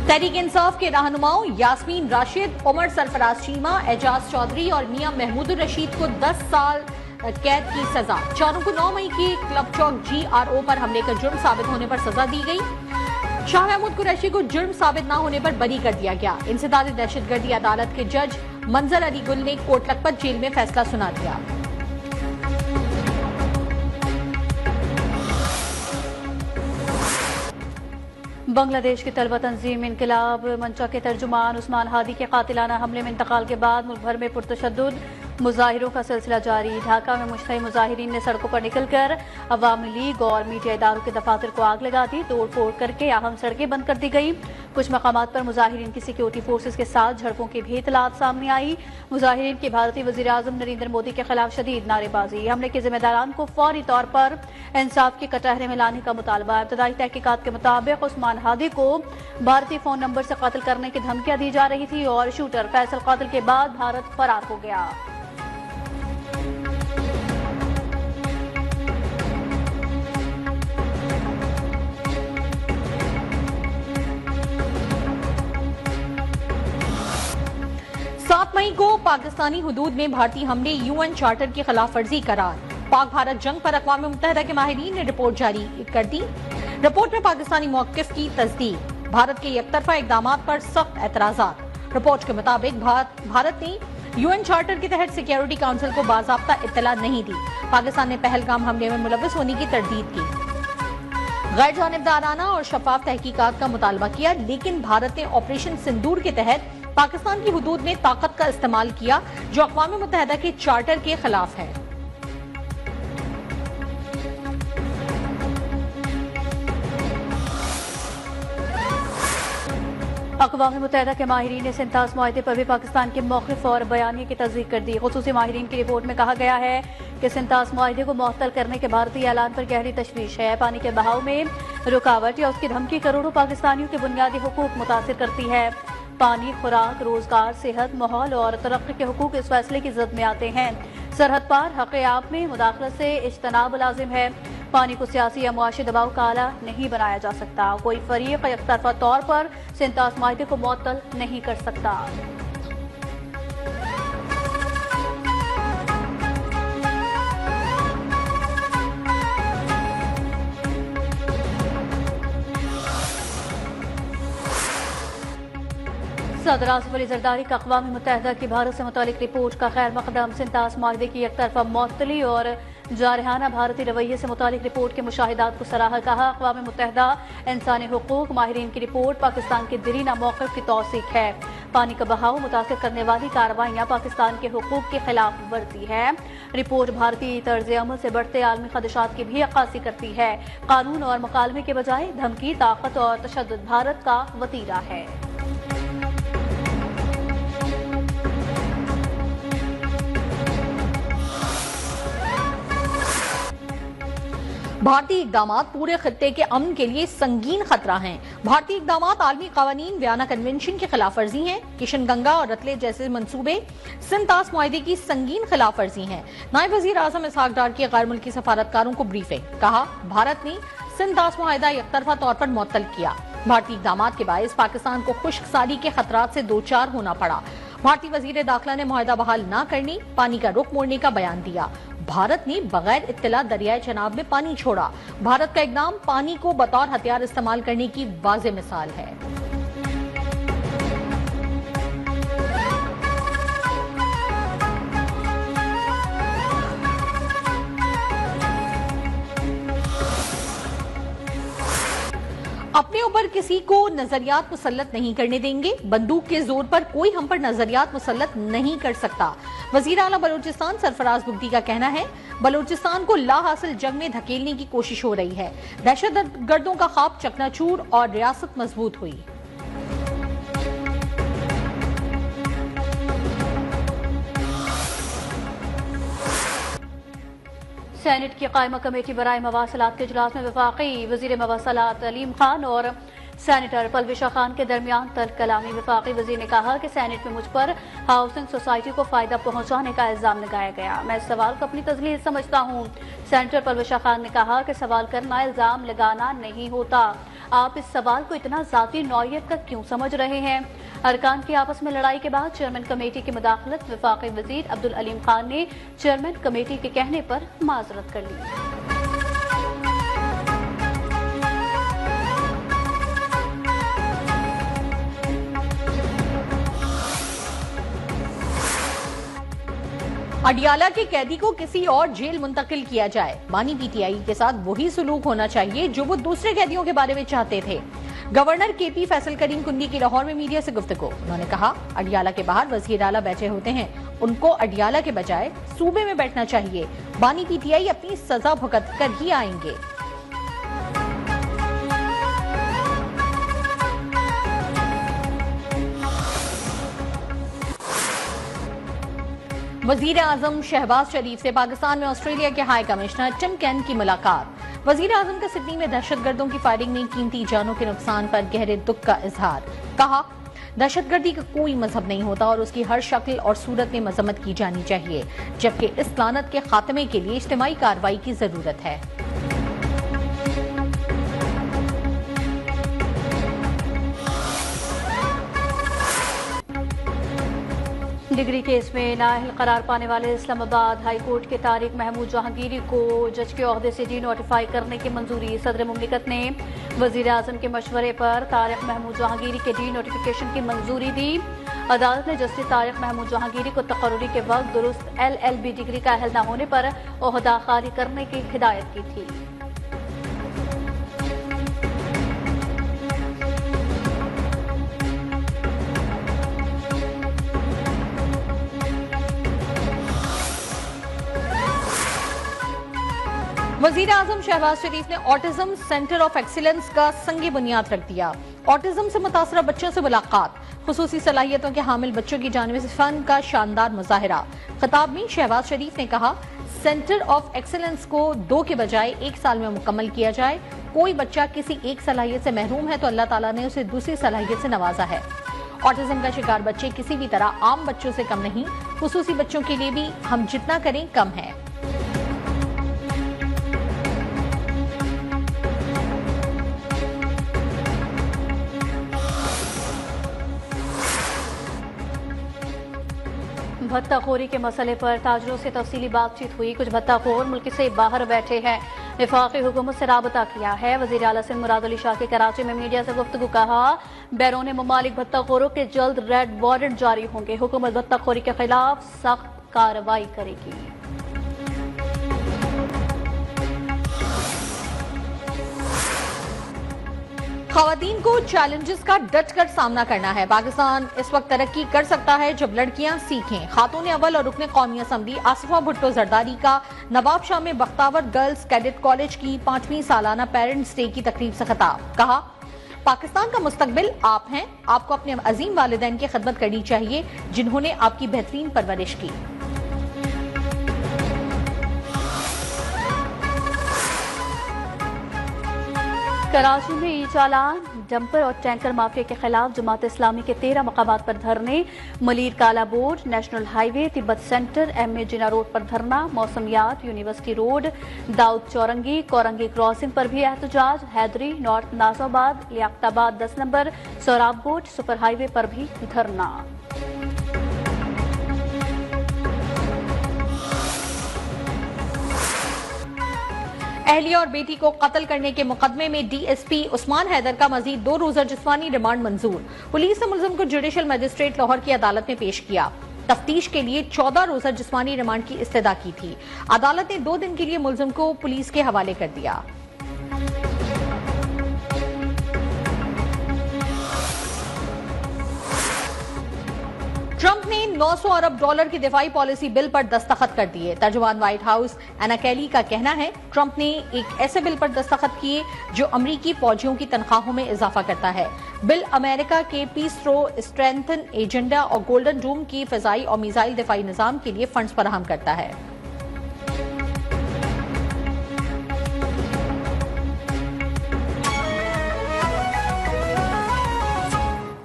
तहरीक इंसाफ के रहनुमाओं यास्मीन राशिद, उमर सरफराज चीमा, एजाज चौधरी और मियां महमूद रशीद को 10 साल कैद की सजा। चारों को 9 मई की क्लब चौक GRO पर हमले का जुर्म साबित होने पर सजा दी गई। शाह महमूद कुरैशी को जुर्म साबित न होने पर बरी कर दिया गया। इंसदादी दहशतगर्दी अदालत के जज मंजर अली गुल ने कोट लखपत जेल में फैसला सुना दिया। बांग्लादेश की तलबा तंजीम इनकलाब मंचा के तर्जुमान उस्मान हादी के कातिलाना हमले में इंतकाल के बाद मुल्क भर में पुरतशद्दुद मुजाहिरों का सिलसिला जारी। ढाका में मुश्तइल मुजाहिरीन ने सड़कों पर निकलकर अवामी लीग और मीडिया इदारों के दफातर को आग लगा दी। तोड़ फोड़ करके अहम सड़कें बंद कर दी गई। कुछ मकामात पर मुजाहिरीन की सिक्योरिटी फोर्सेज के साथ झड़पों की भी इतलात सामने आई। मुजाहिरीन की भारतीय वजीर आजम नरेंद्र मोदी के खिलाफ शदीद नारेबाजी। हमले के जिम्मेदारान को फौरी तौर पर इंसाफ के कटहरे में लाने का मुतालबा। इब्तदाई तहकीकात के मुताबिक उस्मान हादी को भारतीय फोन नंबर से कत्ल करने की धमकियां दी जा रही थी और शूटर फैसल कातिल के बाद भारत फरार हो गया। मई को पाकिस्तानी हुदूद में भारतीय हमले UN चार्टर की खिलाफ वर्जी करार। पाक भारत जंग पर अक़वाम मुत्तहिदा के माहिरीन ने रिपोर्ट जारी कर दी। रिपोर्ट में पाकिस्तानी मौक़िफ़ की तस्दीक, भारत के एकतरफा इक़दामात पर सख्त एतराज़ात। रिपोर्ट के मुताबिक भारत ने UN चार्टर के तहत सिक्योरिटी काउंसिल को बाज़ाब्ता इत्तला नहीं दी। पाकिस्तान ने पहलगाम हमले में मुलव्वस होने की तरदीद की। गैर जानिबदाराना और शफाफ तहकीकात का मुतालबा किया, लेकिन भारत ने ऑपरेशन सिंदूर के तहत पाकिस्तान की हुदूद में ताकत का इस्तेमाल किया, जो अक़वाम मुत्तहिदा के चार्टर के खिलाफ है। अक़वाम मुत्तहिदा के माहिरीन ने सिंतास मुआहदे पर भी पाकिस्तान के मौक़िफ़ और बयानिए की तस्दीक कर दी। ख़ुसूसी माहिरीन की रिपोर्ट में कहा गया है कि सिंतास मुआहदे को मुअत्तल करने के भारतीय ऐलान पर गहरी तशवीश है। पानी के बहाव में रुकावट या उसकी धमकी करोड़ों पाकिस्तानियों के बुनियादी हुकूक मुतासिर करती है। पानी, खुराक, रोजगार, सेहत, माहौल और तरक्की के हुकूक इस फैसले की जद में आते हैं। सरहद पार हक़ आप में मुदाखलत से इज्तनाब लाजिम है। पानी को सियासी या मुआशी दबाव का आला नहीं बनाया जा सकता। कोई फरीक एकतरफा तौर पर सिंतास मुआहदे को मुअत्तल नहीं कर सकता। सदर आसिफ अली जरदारी का अक़वाम मुत्तहिदा की भारत से मुतालिक रिपोर्ट का खैर मकदम। सिंतास मुआहदे की एकतरफा मुअत्तली और जारहाना भारतीय रवैये से मुतालिक रिपोर्ट के मुशाहिदात को सराहा। कहा, अक़वाम मुत्तहिदा इंसानी हुकूक माहिरीन की रिपोर्ट पाकिस्तान के दिरीना मौक़िफ़ की तौसीक है। पानी का बहाव मुतासिर करने वाली कार्रवाइयाँ पाकिस्तान के हुकूक के खिलाफ वर्जी है। रिपोर्ट भारतीय तर्ज अमल से बढ़ते आलमी खदशात की भी अक्कासी करती है। कानून और मुकालमे के बजाय धमकी, ताकत और तशद्दुद भारत का वतीरा है। भारतीय इक़दामात पूरे खित्ते के अमन के लिए संगीन खतरा हैं। भारतीय इक़दामात आलमी क़वानीन वियना कन्वेंशन की खिलाफ वर्जी हैं। किशन गंगा और रतले जैसे मंसूबे सिंतास मुआहदे की संगीन खिलाफ वर्जी हैं। नायब वज़ीर आज़म इसहाक डार की गैर मुल्की सफारतकारों को ब्रीफिंग। कहा, भारत ने सिंतास मुआहदा एकतरफा तौर पर मुअत्तल किया। भारतीय इक़दामात के बायस पाकिस्तान को खुश्कसारी के खतरात से दो चार होना पड़ा। भारतीय वज़ीर दाखिला ने मुआहदा बहाल न करने, पानी का रुख मोड़ने का बयान दिया। भारत ने बगैर इत्तला दरियाए चनाब में पानी छोड़ा। भारत का इक़दाम पानी को बतौर हथियार इस्तेमाल करने की वाज़ेह मिसाल है। अपने ऊपर किसी को नजरियात मुसल्लत नहीं करने देंगे। बंदूक के जोर पर कोई हम पर नजरियात मुसल्लत नहीं कर सकता। वजीर आला बलूचिस्तान सरफराज बुगटी का कहना है, बलूचिस्तान को ला हासिल जंग में धकेलने की कोशिश हो रही है। दहशतगर्दों का ख्वाब चकनाचूर और रियासत मजबूत हुई। सेनेट की कायमा कमेटी बराए मवासलात के इजलास में वफाकी वजीर मवासलात अलीम खान और सेनेटर पलविशा खान के दरमियान तल्ख कलामी। वफाकी वजीर ने कहा कि सेनेट में मुझ पर हाउसिंग सोसाइटी को फायदा पहुंचाने का इल्जाम लगाया गया। मैं इस सवाल को अपनी तजलील समझता हूं। सेनेटर पलविशा खान ने कहा कि सवाल करना इल्जाम लगाना नहीं होता। आप इस सवाल को इतना जाती नौयत का क्यों समझ रहे हैं? अरकान की आपस में लड़ाई के बाद चेयरमैन कमेटी की मुदाखलत। वफाकी वजीर अब्दुल अलीम खान ने चेयरमैन कमेटी के कहने पर माजरत कर ली। अडियाला के कैदी को किसी और जेल मुंतकिल किया जाए। बानी पीटीआई के साथ वही सुलूक होना चाहिए जो वो दूसरे कैदियों के बारे में चाहते थे। गवर्नर केपी फैसल करीम कुंडी की लाहौर में मीडिया से गुफ्तगू। उन्होंने कहा, अडियाला के बाहर वजीर आला बैठे होते हैं, उनको अडियाला के बजाय सूबे में बैठना चाहिए। बानी पीटीआई अपनी सजा भुगत कर ही आएंगे। वजीर आजम शहबाज शरीफ से पाकिस्तान में ऑस्ट्रेलिया के हाई कमिश्नर टिम केन की मुलाकात। वजीर आजम का सिडनी में दहशतगर्दों की फायरिंग में कीमती जानों के नुकसान पर गहरे दुख का इजहार। कहा, दहशतगर्दी का कोई मजहब नहीं होता और उसकी हर शक्ल और सूरत में मजम्मत की जानी चाहिए, जबकि इस लानत के खात्मे के लिए इज्तिमाई कार्रवाई की जरूरत है। डिग्री केस में नाअहल करार पाने वाले इस्लामाबाद हाई कोर्ट के तारिक महमूद जहांगीरी को जज के ओहदे से डी नोटिफाई करने की मंजूरी। सदर मुमलिकत ने वजीर आजम के मशवरे पर तारिक महमूद जहांगीरी के डी नोटिफिकेशन की मंजूरी दी। अदालत ने जस्टिस तारिक महमूद जहांगीरी को तकर्रुरी के वक्त दुरुस्त LLB डिग्री का अहल न होने पर ओहदा खाली करने की हिदायत की थी। वजीर आजम शहबाज शरीफ ने ऑटिज्म सेंटर ऑफ एक्सीलेंस का संगे बुनियाद रख दिया। ऑटिज्म से मुतासरा बच्चों से मुलाकात, खुसूसी सलाहियतों के हामिल बच्चों की जानिब से फन का शानदार मुजाहिरा। खिताब में शहबाज शरीफ ने कहा, सेंटर ऑफ एक्सीलेंस को 2 के बजाय 1 साल में मुकम्मल किया जाए। कोई बच्चा किसी एक सलाहियत से महरूम है तो अल्लाह ताला ने उसे दूसरी सलाहियत से नवाजा है। ऑटिज्म का शिकार बच्चे किसी भी तरह आम बच्चों से कम नहीं, खुसूसी बच्चों के लिए भी हम जितना करें कम है। भत्ताखोरी के मसले पर ताजरों से तफसीली बातचीत हुई। कुछ भत्ताखोर मुल्क से बाहर बैठे हैं। वफाकी हुकूमत से राबता किया है। वजीर आला सिंध मुराद अली शाह के कराची में मीडिया से गुफ्तगू। कहा, बैरून ममालिक भत्ताखोरों के जल्द रेड वारंट जारी होंगे। हुकूमत भत्ताखोरी के खिलाफ सख्त कार्रवाई करेगी। खवातीन को चैलेंजेस का डट कर सामना करना है। पाकिस्तान इस वक्त तरक्की कर सकता है जब लड़कियां सीखें। खातून अव्वल और रुकने कौमी असम्बली आसिफा भुट्टो जरदारी का नवाब शाह में बख्तावर गर्ल्स कैडेट कॉलेज की 5वीं सालाना पेरेंट्स डे की तकरीब से खिताब। कहा, पाकिस्तान का मुस्तकबिल आप हैं। आपको अपने अजीम वालिदैन की खिदमत करनी चाहिए जिन्होंने आपकी बेहतरीन परवरिश की। कराची में ई चालान, डंपर और टैंकर माफिया के खिलाफ जमात इस्लामी के 13 मकामात पर धरने। Malir Kala board, national highway, Tibet centre, MA Jinnah road पर धरना। Mausamiyat, university road, Dawood Chowrangi, Korangi crossing पर भी एहतजाज। Hyderi, north Nazimabad, Liaquatabad 10 number, Sohrab board, super highway पर भी धरना। अहलिया और बेटी को कत्ल करने के मुकदमे में DSP उस्मान हैदर का मजीद 2 रोजा जिस्मानी रिमांड मंजूर। पुलिस ने मुलजिम को जुडिशल मजिस्ट्रेट लाहौर की अदालत में पेश किया। तफ्तीश के लिए 14 रोजा जिस्मानी रिमांड की इस्तदा की थी। अदालत ने 2 दिन के लिए मुलजिम को पुलिस के हवाले कर दिया। ट्रंप ने 900 अरब डॉलर की दिफाई पॉलिसी बिल पर दस्तखत कर दिए। तर्जुमान व्हाइट हाउस एना कैली का कहना है, ट्रंप ने एक ऐसे बिल पर दस्तखत किए जो अमरीकी फौजियों की तनख्वाहों में इजाफा करता है। बिल अमेरिका के पीस थ्रो स्ट्रेंथन एजेंडा और गोल्डन डूम की फिजाई और मिसाइल दिफाई निजाम के लिए फंड्स फराहम करता है।